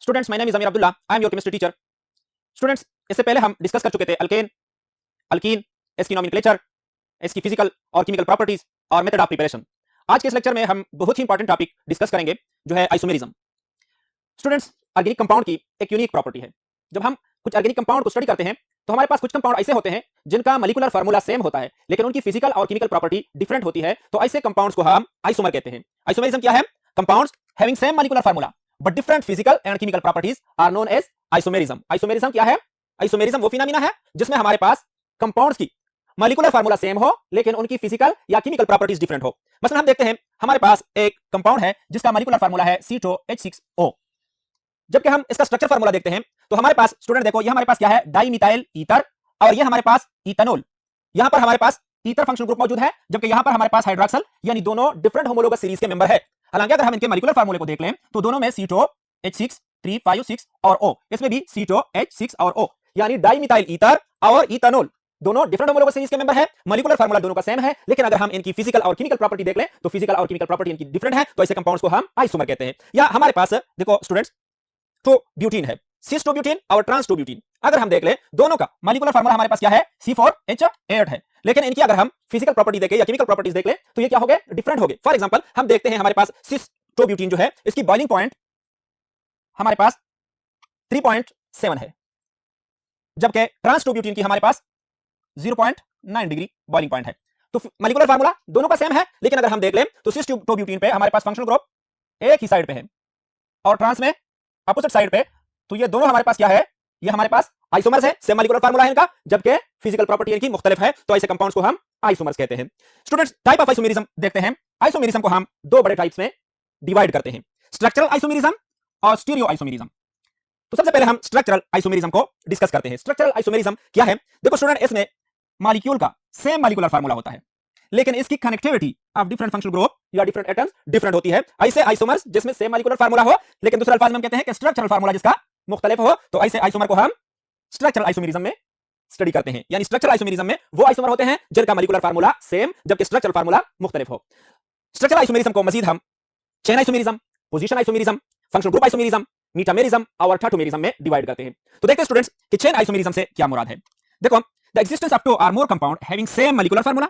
Students, my name is अमीर Abdullah, I am your chemistry teacher. Students, इससे पहले हम डिस्कस कर चुके थे अल्केन, अल्कीन, इसकी नोमेनक्लेचर, इसकी फिजिकल और केमिकल प्रॉपर्टीज और मेथड ऑफ प्रिपरेशन। आज के इस लेक्चर में हम बहुत ही इंपॉर्टेंट टॉपिक डिस्कस करेंगे जो है आइसोमेरिज्म। स्टूडेंट्स, ऑर्गेनिक कंपाउंड की एक यूनिक प्रॉपर्टी है। जब हम कुछ ऑर्गेनिक कंपाउंड को स्टडी करते हैं तो हमारे पास कुछ कंपाउंड ऐसे होते हैं जिनका मॉलिक्यूलर फार्मूला सेम होता है लेकिन उनकी फिजिकल और केमिकल प्रॉपर्टी डिफरेंट होती है, तो ऐसे कंपाउंड्स को हम आइसोमर कहते हैं। आइसोमेरिज्म क्या है? Compounds having same molecular formula but different physical and chemical properties are known as isomerism. Isomerism क्या है? आइसोमेरिज्म वो फिनोमेना है जिसमें हमारे पास कंपाउंड्स की मॉलिक्यूलर फार्मूला सेम हो लेकिन उनकी फिजिकल या केमिकल प्रॉपर्टीज डिफरेंट हो। मसलन हम देखते हैं हमारे पास एक कंपाउंड है जिसका मॉलिक्यूलर फार्मूला है C2H6O। जबकि हम इसका स्ट्रक्चर फार्मूला देखते हैं तो हमारे पास स्टूडेंट देखो, ये हमारे पास क्या है? डाइमिथाइल ईथर, और ये हमारे पास इथेनॉल। यहां पर हमारे पास ईथर फंक्शनल ग्रुप मौजूद है जबकि यहां पर हमारे पास हाइड्रोक्सल, यानी दोनों डिफरेंट होमोलोगस सीरीज के मेंबर है। हालांकि अगर हम इनके मॉलिक्यूलर फार्मूले को देख लें तो दोनों में C2H6 356 और O, इसमें भी C2H6 और O, यानी डाइमिथाइल ईथर और इथेनॉल दोनों डिफरेंट होमोलोगस सीरीज के मेंबर है। मॉलिक्यूलर फार्मूला दोनों का सेम है लेकिन अगर हम इनकी फिजिकल और केमिकल प्रॉपर्टी देख लें तो फिजिकल और केमिकल प्रॉपर्टी इनकी डिफरेंट है, तो ऐसे कंपाउंड्स को हम आइसोमर कहते हैं। या हमारे पास देखो स्टूडेंट्स, तो ब्यूटीन है, सिस 2 ब्यूटीन और ट्रांस 2 ब्यूटीन। अगर हम देख ले दोनों का मॉलिक्यूलर फार्मूला हमारे पास क्या है? C4H8 है, लेकिन इनकी अगर हम फिजिकल प्रॉपर्टी देखें या केमिकल प्रॉपर्टीज देख ले तो ये क्या हो गए? डिफरेंट हो गए। फॉर एग्जांपल हम देखते हैं हमारे पास सिस 2 ब्यूटीन जो है इसकी बॉइलिंग पॉइंट हमारे पास 3.7 है, जबकि ट्रांस 2 ब्यूटीन की हमारे पास 0.9 डिग्री बॉइलिंग पॉइंट है। तो मॉलिक्यूलर फार्मूला दोनों का सेम है, लेकिन अगर हम देख ले तो सिस 2 ब्यूटीन पे हमारे पास फंक्शनल ग्रुप एक ही साइड पे है और ट्रांस में अपोजिट साइड पे, तो ये दोनों हमारे पास क्या है? ये हमारे पास आइसोमर्स है, सेम मॉलिक्यूलर फार्मूला है इनका, जबकि फिजिकल प्रॉपर्टी इनकी मुख्तलिफ है, तो ऐसे कंपाउंड्स को हम आइसोमर्स कहते हैं। स्टूडेंट्स, टाइप ऑफ आइसोमेरिज्म देखते हैं। आइसोमेरिज्म को हम दो बड़े टाइप्स में डिवाइड करते हैं, स्ट्रक्चरल आइसोमेरिज्म और स्टीरियो आइसोमेरिज्म। तो सबसे पहले हम स्ट्रक्चरल आइसोमेरिज्म को डिस्कस करते हैं। स्ट्रक्चरल आइसोमेरिज्म क्या है? देखो स्टूडेंट, इसमें मॉलिक्यूल का सेम मॉलिक्यूलर फार्मूला होता है लेकिन इसकी connectivity of different functional group या डिफरेंट एटम्स डिफरेंट होती है। ऐसे आइसोमर्स जिसमें सेम मॉलिक्यूलर फार्मूला हो लेकिन दूसरे अल्फाज में हम कहते हैं कि स्ट्रक्चरल फार्मूला जिसका मुख्तलिफ हो, तो ऐसे आइसोमर को हम स्ट्रक्चरल आइसोमेरिज्म में स्टडी करते हैं। यानी स्ट्रक्चरल आइसोमेरिज्म में वो आइसोमर होते हैं जिनका मॉलिक्यूलर फार्मूला सेम जबकि स्ट्रक्चरल फार्मूला मुख्तलिफ हो। स्ट्रक्चरल आइसोमेरिज्म को मजीद हम chain isomerism, position isomerism, functional group isomerism, metamerism और टॉटोमेरिज्म में डिवाइड करते हैं। तो देखते हैं स्टूडेंट्स कि चेन आइसोमेरिज्म से क्या मुराद है। देखो, the existence of two or more compound having same molecular formula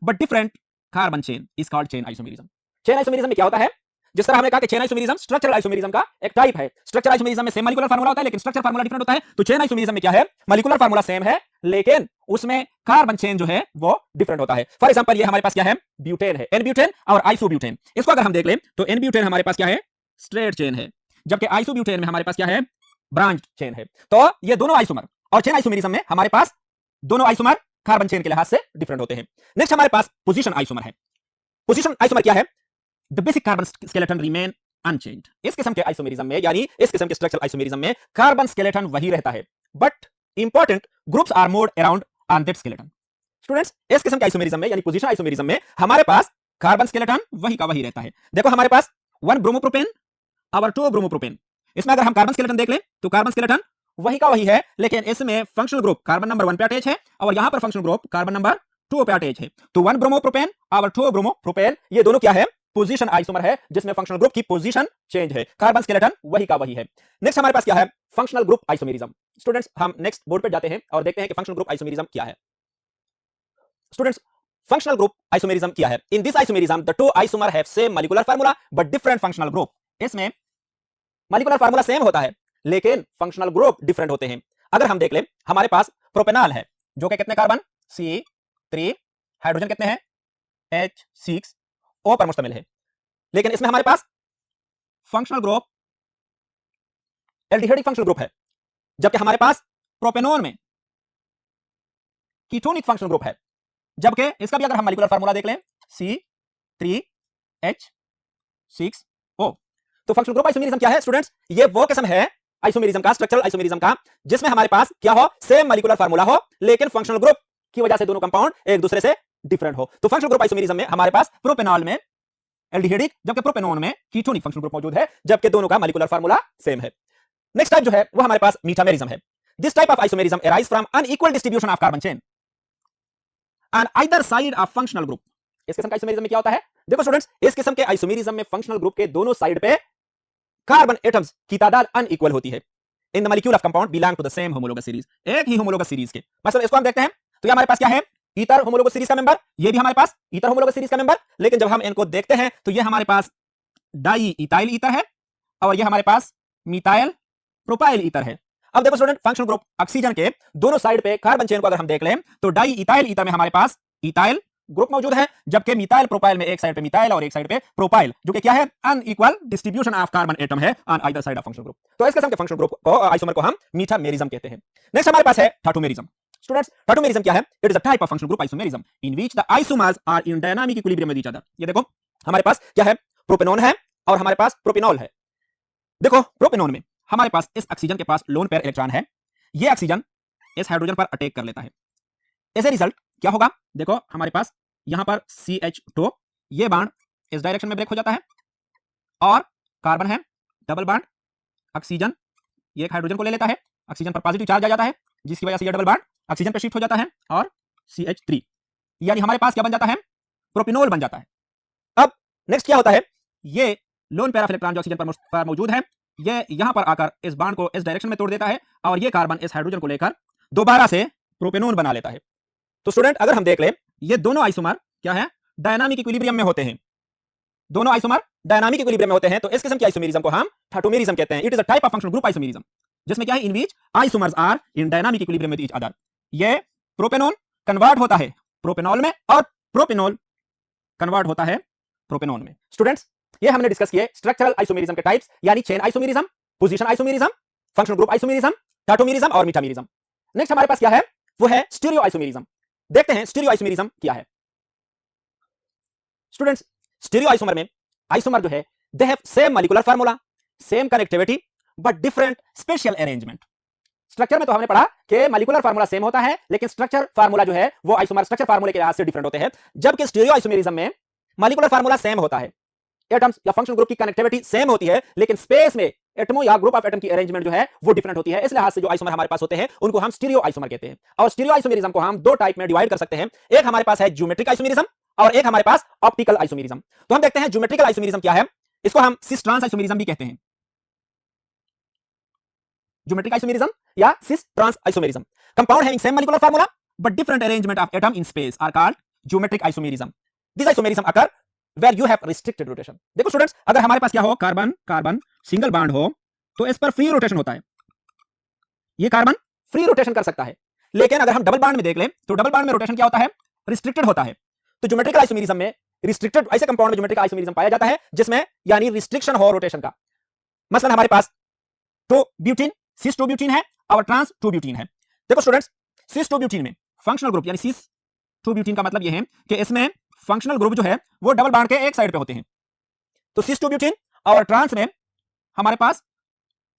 but different carbon chain is called chain isomerism. Chain isomerism में क्या होता है? जिस तरह हमने कहा कि चेन आइसोमेरिज्म स्ट्रक्चरल आइसोमेरिज्म का एक टाइप है। स्ट्रक्चरल आइसोमेरिज्म में सेम मॉलिक्यूलर फार्मूला होता है लेकिन स्ट्रक्चर फार्मूला डिफरेंट होता है, तो चेन आइसोमेरिज्म में क्या है? मॉलिक्यूलर फार्मूला सेम है लेकिन उसमें कार्बन चेन जो है वो डिफरेंट होता है। फॉर एग्जांपल ये हमारे पास क्या है? ब्यूटेन है, एन ब्यूटेन और आइसोब्यूटेन। इसको अगर हम देख लें तो एन ब्यूटेन हमारे पास क्या है? स्ट्रेट चेन है, जबकि आइसोब्यूटेन में हमारे पास क्या है? ब्रांच्ड चेन है। तो ये दोनों आइसोमर और चेन आइसोमेरिज्म में हमारे पास दोनों आइसोमर कार्बन चेन के लिहाज से डिफरेंट होते हैं। नेक्स्ट हमारे पास पोजीशन आइसोमर है। पोजीशन आइसोमर क्या है? The basic carbon skeleton remain unchanged. इस किस्म के आइसोमेरिज्म में यानी इस किस्म के स्ट्रक्चरल आइसोमेरिज्म में कार्बन स्केलेटन वही रहता है but important groups are moved around on that skeleton. Students, इस किस्म के आइसोमेरिज्म में यानी पोजीशन आइसोमेरिज्म में हमारे पास कार्बन स्केलेटन वही का वही रहता है। देखो हमारे पास 1 ब्रोमोप्रोपेन और 2 ब्रोमोप्रोपेन, इसमें अगर हम कार्बन स्केलेटन देख लें तो कार्बन स्केलेटन वही का वही है लेकिन इसमें फंक्शनल ग्रुप कार्बन नंबर 1 पे अटैच है और यहां पर फंक्शनल ग्रुप कार्बन नंबर 2 पे अटैच है। तो 1 ब्रोमोप्रोपेन और 2 ब्रोमोप्रोपेन ये दोनों क्या है? पोजीशन आइसोमर है जिसमें फंक्शनल ग्रुप की पोजीशन चेंज है, कार्बन स्केलेटन वही का वही है। नेक्स्ट हमारे पास क्या है? Functional group isomerism. स्टूडेंट्स, हम नेक्स्ट बोर्ड पे जाते हैं और देखते हैं कि फंक्शनल ग्रुप आइसोमेरिज्म क्या है। स्टूडेंट्स, फंक्शनल ग्रुप आइसोमेरिज्म क्या है? In this isomerism the two isomer have same molecular formula but different functional group. इसमें मॉलिक्यूलर फार्मूला सेम होता है लेकिन फंक्शनल ग्रुप डिफरेंट होते हैं। अगर हम देख लें हमारे पास प्रोपेनॉल है जो कि कितने कार्बन? C3, हाइड्रोजन कितने हैं? H6O पर मुश्तमिल है, लेकिन इसमें हमारे पास functional group aldehydic functional group है, जबकि हमारे पास प्रोपेनॉन में कीटोनिक फंक्शनल ग्रुप है, जबकि इसका भी अगर हम मॉलिक्यूलर फार्मूला देख लें C3H6O। तो फंक्शनल ग्रुप आइसोमेरिज्म क्या है स्टूडेंट्स? ये वो किस्म है आइसोमेरिज्म का, स्ट्रक्चरल आइसोमेरिज्म का, जिसमें हमारे पास क्या हो? सेम मॉलिक्यूलर फार्मूला हो लेकिन फंक्शनल ग्रुप की वजह से दोनों कंपाउंड एक दूसरे से डिफरेंट हो। तो फंक्शनल ग्रुप आइसोमेरिज्म में हमारे पास प्रोपेनॉल में एल्डिहाइडिक जबकि प्रोपेनॉन में कीटोनिक फंक्शनल ग्रुप मौजूद है, जबकि दोनों का मॉलिक्यूलर फार्मूला सेम है। नेक्स्ट टाइप जो है वो हमारे पास मीटामेरिज्म है। This type of isomerism arise from unequal distribution of carbon chain on either side of functional group. इस किस्म का आइसोमेरिज्म में क्या होता है? देखो स्टूडेंट्स, इस किस्म के आइसोमेरिज्म में फंक्शनल ग्रुप के दोनों साइड पे कार्बन एटम्स की तादाद अनइक्वल होती है in the molecule of compound belong to the same homologous series, एक ही होमोलोगस सीरीज के। मतलब इसको हम देखते हैं तो ये हमारे पास क्या है, ईथर होमोलोगस सीरीज का मेंबर, ये भी हमारे पास ईथर होमोलोगस सीरीज का मेंबर। लेकिन जब हम इनको देखते हैं तो ये हमारे पास डाई इथाइल ईथर है और ये हमारे पास मिथाइल प्रोपाइल ईथर है। अब देखो स्टूडेंट, फंक्शनल ग्रुप ऑक्सीजन के दोनों साइड पे कार्बन चेन को अगर हम देख लें तो डाई इथाइल ईथर में हमारे पास इथाइल ग्रुप मौजूद है, जबकि मिथाइल प्रोपाइल में एक साइड पे मिथाइल और एक साइड पे प्रोपाइल, जो कि क्या है, unequal distribution of carbon atom है on either side of functional group. तो इस किस्म के फंक्शनल ग्रुप को आइसोमर को हम मीथामेरिज्म कहते हैं। नेक्स्ट हमारे पास है टॉटोमेरिज्म। स्टूडेंट्स, टॉटोमेरिज्म क्या है? It is a type of functional group isomerism in which the isomers are in dynamic equilibrium with each other. ये देखो हमारे पास क्या है, प्रोपेनॉन है और हमारे पास प्रोपेनॉल है। देखो प्रोपेनॉन में हमारे पास इस ऑक्सीजन के पास लोन पेयर इलेक्ट्रॉन है, ये ऑक्सीजन इस हाइड्रोजन पर अटैक कर लेता है। एज ए रिजल्ट क्या होगा, देखो हमारे पास यहां पर CH2, ये बांड इस डायरेक्शन में ब्रेक हो जाता है और कार्बन है डबल बांड, ऑक्सीजन ये एक हाइड्रोजन को ले लेता है, ऑक्सीजन पर पॉजिटिव चार्ज आ जाता है जिसकी वजह से ये डबल बांड ऑक्सीजन पे शिफ्ट हो जाता है और CH3, यानी हमारे पास क्या बन जाता है, प्रोपिनोल बन जाता है। अब नेक्स्ट क्या होता है, ये लोन पेयर ऑफ इलेक्ट्रॉन जो ऑक्सीजन पर मौजूद है, ये यहां पर आकर इस बांड को इस डायरेक्शन में तोड़ देता है और ये कार्बन इस हाइड्रोजन को लेकर दोबारा से प्रोपेनोन बना लेता है। तो स्टूडेंट अगर हम देख लें, ये दोनों आइसोमर क्या है, डायनामिक इक्विलिब्रियम में होते हैं, दोनों आइसोमर डायनामिक इक्विलिब्रियम में होते हैं। तो इस किस्म के आइसोमेरिज्म को हम टॉटोमेरिज्म कहते हैं। It is a type of functional group isomerism, जिसमें क्या है, in which isomers are in dynamic equilibrium with each other. ये प्रोपेनॉन कन्वर्ट होता है प्रोपेनॉल में और प्रोपेनॉल कन्वर्ट होता है प्रोपेनॉन में। स्टूडेंट्स, ये हमने डिस्कस किए स्ट्रक्चरल आइसोमेरिज्म के टाइप्स, यानी chain isomerism, position isomerism, functional group isomerism, tautomerism और मीटामेरिज्म। नेक्स्ट हमारे पास क्या है, वो है स्टीरियो आइसोमेरिज्म। देखते हैं स्टीरियो आइसोमेरिज्म क्या है। स्टूडेंट्स, स्टीरियो आइसोमर में आइसोमर जो है, they have same molecular formula, same connectivity but different special arrangement. Structure में तो हमने पढ़ा कि मॉलिक्यूलर फार्मूला सेम होता है, लेकिन स्ट्रक्चर फार्मूला जो है वो आइसोमर स्ट्रक्चर फार्मूले के लिहाज से डिफरेंट होते हैं। जबकि स्टीरियो आइसोमेरिज्म में मॉलिक्यूलर फार्मूला सेम होता है, एटम्स या फंक्शनल ग्रुप की कनेक्टिविटी सेम होती है, लेकिन स्पेस में एटमों या ग्रुप ऑफ एटम की अरेंजमेंट जो है वो डिफरेंट होती है। इस लिहाज से जो आइसोमर हमारे पास होते हैं उनको हम स्टीरियो आइसोमर कहते हैं। और स्टीरियो आइसोमेरिज्म को हम दो टाइप में डिवाइड कर सकते हैं, एक हमारे पास है ज्योमेट्रिक आइसोमेरिज्म और एक हमारे पास ऑप्टिकल आइसोमेरिज्म। तो हम देखते हैं ज्योमेट्रिकल आइसोमेरिज्म क्या है, इसको हम सिस ट्रांस आइसोमेरिज्म भी कहते हैं। ज्योमेट्रिक आइसोमेरिज्म या cis trans isomerism, compound having same molecular formula but different arrangement of atom in space are called geometric isomerism. This isomerism occur where you have restricted rotation। देखो students, अगर हमारे पास क्या हो, carbon carbon single bond हो तो इस पर free rotation होता है, ये कार्बन फ्री रोटेशन कर सकता है। लेकिन अगर हम डबल बॉन्ड में देख लें तो डबल बॉन्ड में रोटेशन क्या होता है, रिस्ट्रिक्टेड होता है। तो ज्योमेट्रिकल आइसोमेरिज्म में रिस्ट्रिक्टेड, ऐसे कंपाउंड में ज्योमेट्रिकल आइसोमेरिज्म पाया जाता है जिसमें यानी रिस्ट्रिक्शन हो रोटेशन का। मसलन हमारे पास तो ब्यूटीन सिस 2 ब्यूटीन है और ट्रांस 2 ब्यूटीन है। देखो स्टूडेंट्स, सिस 2 ब्यूटीन में फंक्शनल ग्रुप यानी सिस 2 ब्यूटीन का मतलब यह है कि इसमें फंक्शनल ग्रुप जो है वो डबल बॉन्ड के एक साइड पे होते हैं। तो सिस 2 ब्यूटीन और ट्रांस में हमारे पास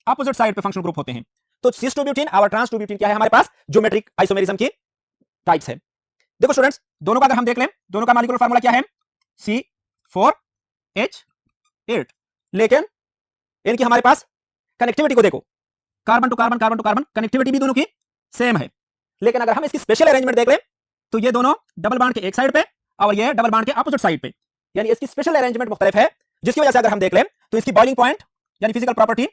अपोजिट साइड पे फंक्शनल ग्रुप होते हैं। तो सिस 2 ब्यूटीन और ट्रांस 2 ब्यूटीन क्या है, हमारे पास ज्योमेट्रिक आइसोमेरिज्म की टाइप्स है। देखो स्टूडेंट्स, दोनों का अगर हम देख लें, दोनों का मॉलिक्यूलर फार्मूला क्या है, C4H8, लेकिन इनकी हमारे पास कनेक्टिविटी को देखो, carbon to carbon carbon to carbon connectivity भी दोनों की सेम है। लेकिन अगर हम इसकी स्पेशल अरेंजमेंट देख लें तो ये दोनों डबल बॉन्ड के एक साइड पे और ये डबल बॉन्ड के अपोजिट साइड पे, यानी इसकी स्पेशल अरेंजमेंट मुख्तलिफ है, जिसकी वजह से अगर हम देख लें तो इसकी बॉइलिंग पॉइंट यानी फिजिकल प्रॉपर्टी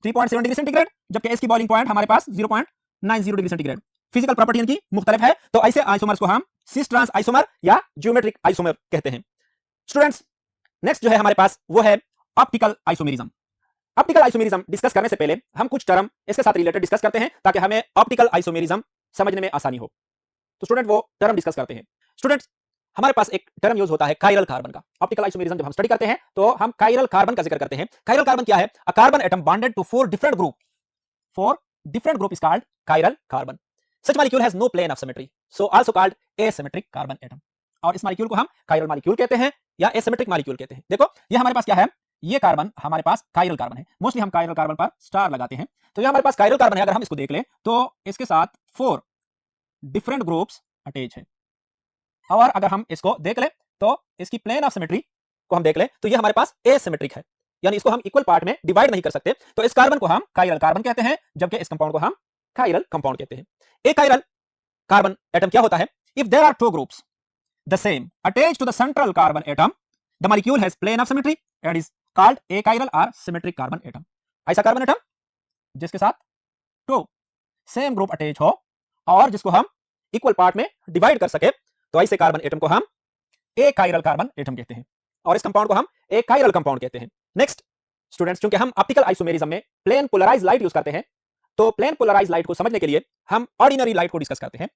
3.7 डिग्री सेंटीग्रेड, जबकि इसकी बॉइलिंग पॉइंट हमारे पास 0.90 डिग्री सेंटीग्रेड। फिजिकल प्रॉपर्टी इनकी मुख्तलिफ है। तो ऐसे आइसोमर्स को हम सिस ट्रांस आइसोमर या ज्योमेट्रिक आइसोमर कहते हैं। स्टूडेंट्स, नेक्स्ट जो है हमारे पास वो है optical isomerism. Optical isomerism discuss करने से पहले हम कुछ टर्म इसके साथ रिलेटेड डिस्कस करते हैं ताकि हमें ऑप्टिकल आइसोमेरिज्म समझने में आसानी हो। तो स्टूडेंट वो टर्म डिस्कस करते हैं। स्टूडेंट्स, हमारे पास एक टर्म यूज होता है कायरल कार्बन का। ऑप्टिकल आइसोमेरिज्म जब हम स्टडी करते हैं तो हम कायरल कार्बन का जिक्र करते हैं। कायरल कार्बन क्या है, a carbon atom bonded to 4 different group, 4 different group is called chiral carbon. Such molecule has no plane of symmetry, so also called asymmetric carbon atom. और इस मॉलिक्यूल को हम कायरल मॉलिक्यूल कहते हैं या asymmetric molecule कहते हैं। देखो ये हमारे पास क्या है, ये कार्बन हमारे पास कायरल कार्बन है। मोस्टली हम कायरल कार्बन पर स्टार लगाते हैं। तो ये हमारे पास कायरल कार्बन है। अगर हम इसको देख लें तो इसके साथ 4 डिफरेंट ग्रुप्स अटैच है। और अगर हम इसको देख लें तो इसकी प्लेन ऑफ सिमेट्री को हम देख लें तो ये हमारे पास एसिमेट्रिक है, यानी इसको हम इक्वल पार्ट में डिवाइड नहीं कर सकते। तो इस कार्बन को हम कायरल कार्बन कहते हैं, जबकि इस कंपाउंड को हम कायरल कंपाउंड कहते हैं। एक कायरल कार्बन एटम क्या होता है, if there are 2 groups the same attached to the central carbon atom, the molecule has plane of symmetry and is called achiral or symmetric carbon atom. ऐसा carbon atom जिसके साथ to same group attach हो और जिसको हम equal part में divide कर सके, तो ऐसे कार्बन एटम को हम एकाइरल कार्बन एटम कहते हैं और इस कंपाउंड को हम एकाइरल कंपाउंड कहते हैं। नेक्स्ट स्टूडेंट्स, क्योंकि हम ऑप्टिकल आइसोमेरिज्म में प्लेन पोलराइज्ड लाइट यूज करते हैं, तो प्लेन पोलराइज्ड लाइट को समझने के लिए हम ऑर्डिनरी लाइट को डिस्कस करते हैं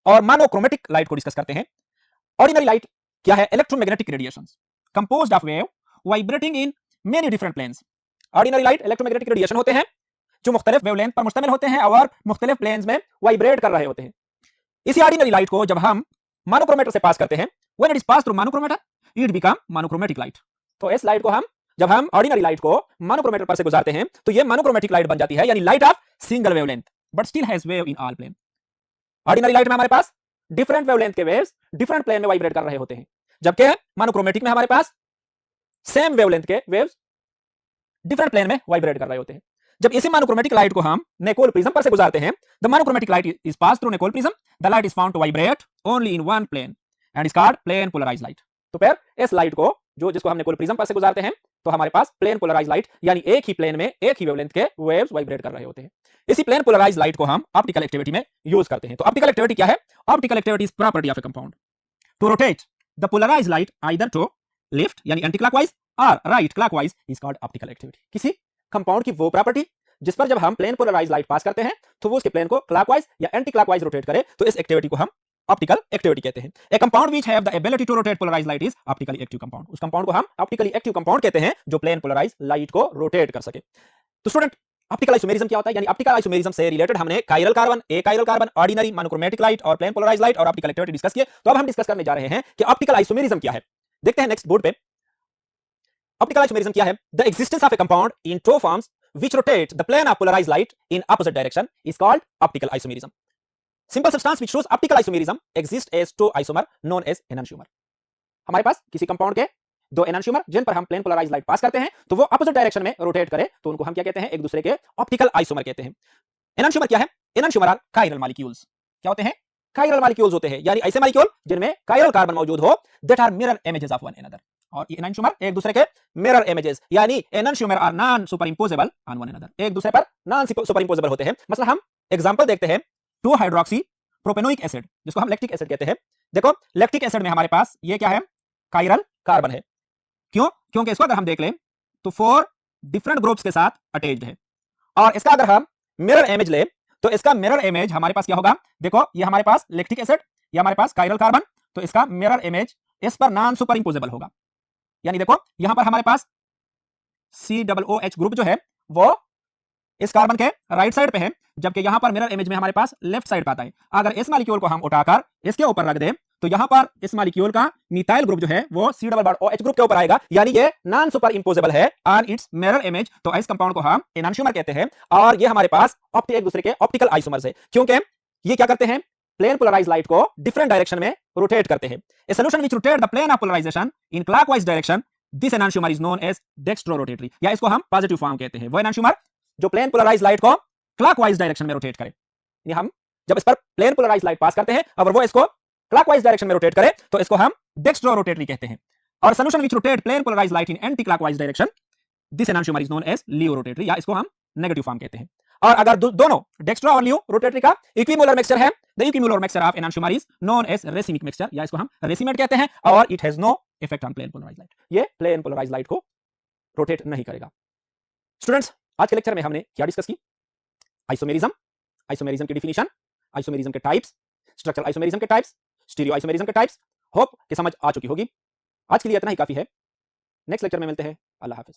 और मोनोक्रोमेटिक लाइट को डिस्कस करते हैं। ऑर्डिनरी लाइट क्या है? Electromagnetic radiations composed of wave vibrating in many different planes. Ordinary light electromagnetic radiation होते हैं जो मुख्तलिफ वेवलेंथ पर मुश्तमिल होते हैं और मुख्तलिफ प्लेन्स में वाइब्रेट कर रहे होते हैं। इसी ऑर्डिनरी लाइट को जब हम मोनोक्रोमेटर से पास करते हैं, when it is pass through monochromator it become monochromatic light. तो इस लाइट को हम जब हम ऑर्डिनरी लाइट को मोनोक्रोमेटर पर से गुजारते हैं तो ये मोनोक्रोमेटिक लाइट बन जाती है, यानी light of single wavelength but still has wave in all plane. Ordinary light में हमारे पास डिफरेंट वेवलेंथ के वेव्स डिफरेंट प्लेन में वाइब्रेट कर रहे होते हैं, जबकि मोनोक्रोमेटिक में हमारे पास सेम वेवलेंथ के वेव्स डिफरेंट प्लेन में वाइब्रेट कर रहे होते हैं। जब इसी मोनोक्रोमेटिक लाइट को हम नेकोल प्रिज्म पर से गुजारते हैं, the monochromatic light is pass through Nicol prism, the light is found to vibrate only in one plane and is called plane polarised light. तो फिर इस लाइट को जिसको हम नेकोल प्रिज्म पर से गुजारते हैं, तो हमारे पास प्लेन पोलराइज्ड लाइट यानी एक ही प्लेन में एक ही वेवलेंथ के वेव्स वाइब्रेट कर रहे होते हैं। इसी प्लेन पोलराइज्ड लाइट को हम ऑप्टिकल एक्टिविटी में यूज करते हैं। तो ऑप्टिकल एक्टिविटी क्या है? Optical activity is property of a compound to rotate the polarised light either to left यानी एंटी क्लॉकवाइज और right clockwise is called optical activity. किसी कंपाउंड की वो प्रॉपर्टी जिस पर जब हम प्लेन पोलराइज्ड लाइट पास करते हैं तो वो उसके प्लेन को क्लॉकवाइज या एंटी क्लॉकवाइज रोटेट करे, तो इस एक्टिविटी को हम ऑप्टिकल एक्टिविटी कहते हैं। A compound which have the ability to rotate polarised light is optically active compound. उस कंपाउंड को हम ऑप्टिकली एक्टिव कंपाउंड कहते हैं जो प्लेन पोलराइज्ड लाइट को रोटेट कर सके। तो स्टूडेंट, ऑप्टिकल आइसोमेरिज्म क्या होता है? यानी ऑप्टिकल आइसोमेरिज्म से रिलेटेड हमने chiral carbon, achiral carbon, ordinary, monochromatic light और प्लेन पोलराइज्ड लाइट और ऑप्टिकल एक्टिविटी डिस्कस किए। तो अब हम डिस्कस करने जा रहे हैं कि ऑप्टिकल आइसोमेरिज्म क्या है। देखते हैं नेक्स्ट बोर्ड पे। ऑप्टिकल आइसोमेरिज्म क्या है? The existence of a compound in two forms which rotate the plane of polarized light in opposite direction is called optical isomerism. Simple substance which shows optical isomerism exists as two isomer known as enantiomer. हमारे पास किसी compound के दो एनांशियोमर जिन पर हम plane polarised light pass करते हैं तो वो ऑपोजिट डायरेक्शन में रोटेट करे, तो उनको हम क्या कहते हैं? एक दूसरे के ऑप्टिकल आइसोमर कहते हैं। एनांशियोमर क्या है? एनांशियोमर आर काइरल मॉलिक्यूल्स। क्या होते हैं? काइरल मॉलिक्यूल्स होते हैं, यानी ऐसे मॉलिक्यूल जिनमें काइरल कार्बन मौजूद हो, that are mirror images of one another. और ये एनांशियोमर एक दूसरे के मिरर इमेजेस, यानी enantiomer are non superimposable on one another, एक दूसरे पर नॉन सुपरइम्पोजेबल होते हैं। मतलब हम एग्जांपल देखते हैं 2 हाइड्रोक्सी प्रोपेनोइक एसिड, जिसको हम लैक्टिक एसिड कहते हैं। देखो लैक्टिक एसिड में हमारे पास ये क्या है? काइरल कार्बन है। क्यों? क्योंकि इसको अगर हम देख लें तो 4 डिफरेंट ग्रुप्स के साथ अटैच्ड है, और इसका अगर हम मिरर इमेज ले तो इसका मिरर इमेज हमारे पास क्या होगा? देखो ये हमारे पास लैक्टिक एसिड, ये हमारे पास काइरल कार्बन, तो इसका मिरर इमेज इस पर नॉन सुपरइम्पोजेबल होगा। यानी देखो यहां पर हमारे पास COOH ग्रुप जो है वो इस कार्बन के राइट साइड पे है, जबकि यहां पर मिरर इमेज में हमारे पास लेफ्ट साइड पे आता है। अगर इस मॉलिक्यूल को हम उठाकर इसके ऊपर रख दें तो यहां पर इस मॉलिक्यूल का मिथाइल ग्रुप जो है वो COOH ग्रुप के ऊपर आएगा, यानी ये नॉन सुपर इंपोजेबल है ऑन इट्स मिरर इमेज। तो इस कंपाउंड को हम एनांशियोमर कहते हैं और ये हमारे पास एक दूसरे के ऑप्टिकल आइसोमर्स है, क्योंकि ये क्या करते हैं? प्लेन पोलराइज्ड लाइट को डिफरेंट डायरेक्शन में रोटेट करते हैं। A solution which rotate the plane of polarisation in clockwise direction, this enantiomer is known as dextrorotatory, या इसको हम पॉजिटिव फॉर्म कहते हैं। वो एनांशियोमर जो प्लेन पोलराइज्ड लाइट को क्लॉकवाइज डायरेक्शन में रोटेट करे, यानी हम जब इस पर प्लेन पोलराइज्ड लाइट पास करते हैं और वो इसको क्लॉकवाइज डायरेक्शन में रोटेट करे तो इसको हम डेक्स्ट्रोरोटेटरी कहते हैं। और solution which rotate plane polarised light in anti clockwise direction, this enantiomer is known as levorotatory, या इसको हम नेगेटिव फॉर्म कहते हैं। और अगर दोनों डेक्स्ट्रो और लियो रोटेटरी का इक्विमोलर मिक्सचर है, the equimolar mixture of enantiomer is known as racemic mixture, या इसको हम रेसिमेट कहते हैं, और it has no effect on plane polarised light. ये प्लेन पोलराइज्ड लाइट को रोटेट नहीं करेगा। स्टूडेंट्स, आज के लेक्चर में हमने क्या डिस्कस की? आइसोमेरिज्म, आइसोमेरिज्म की डिफिनीशन, आइसोमेरिज्म के टाइप्स, स्ट्रक्चरल आइसोमेरिज्म के टाइप्स, स्टीरियो आइसोमेरिज्म के टाइप्स। होप कि समझ आ चुकी होगी। आज के लिए इतना ही काफी है। नेक्स्ट लेक्चर में मिलते हैं। अल्लाह हाफिज।